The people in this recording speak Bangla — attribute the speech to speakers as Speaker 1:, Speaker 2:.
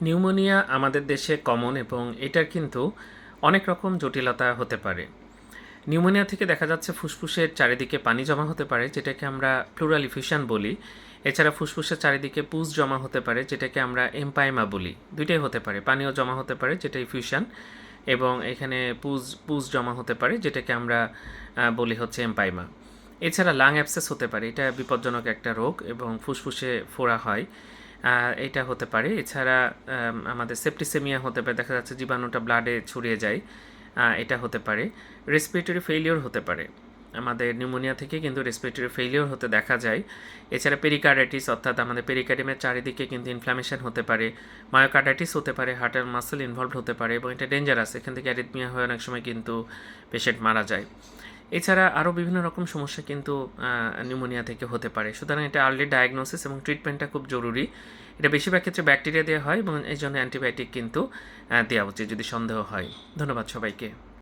Speaker 1: নিউমোনিয়া আমাদের দেশে কমন এবং এটার কিন্তু অনেক রকম জটিলতা হতে পারে। নিউমোনিয়া থেকে দেখা যাচ্ছে ফুসফুসের চারিদিকে পানি জমা হতে পারে, যেটাকে আমরা প্লুরাল ইফিউশন বলি। এছাড়া ফুসফুসের চারিদিকে পুজ জমা হতে পারে, যেটাকে আমরা এম্পাইমা বলি। দুইটাই হতে পারে, পানিও জমা হতে পারে যেটা ইফিউশন, এবং এখানে পুজ পুজ জমা হতে পারে যেটাকে আমরা বলি হচ্ছে এম্পাইমা। এছাড়া লাং অ্যাবসেস হতে পারে, এটা বিপজ্জনক একটা রোগ এবং ফুসফুসে ফোড়া হয়, এটা হতে পারে। এছাড়া আমাদের সেপ্টিসেমিয়া হতে পারে, দেখা যাচ্ছে জীবাণুটা ব্লাডে ছড়িয়ে যায়, এটা হতে পারে। রেসপিরেটরি ফেইলিওর হতে পারে, আমাদের নিউমোনিয়া থেকে কিন্তু রেসপিরেটরি ফেইলিওর হতে দেখা যায়। এছাড়া পেরিকার্ডাইটিস, অর্থাৎ আমাদের পেরিকার্ডিয়ামের চারিদিকে কিন্তু ইনফ্লামেশন হতে পারে। মায়োকার্ডাইটিস হতে পারে, হার্টের মাসেল ইনভলভড হতে পারে এবং এটা ডেঞ্জারাস, এখান থেকে অ্যারিথমিয়া হয়ে অনেক সময় কিন্তু পেশেন্ট মারা যায়। এছাড়া আরও বিভিন্ন রকম সমস্যা কিন্তু নিউমোনিয়া থেকে হতে পারে। সুতরাং এটা আর্লি ডায়াগনোসিস এবং ট্রিটমেন্টটা খুব জরুরি। এটা বেশিরভাগ ক্ষেত্রে ব্যাকটেরিয়া দেওয়া হয় এবং এই জন্য অ্যান্টিবায়োটিক কিন্তু দেওয়া উচিত যদি সন্দেহ হয়। ধন্যবাদ সবাইকে।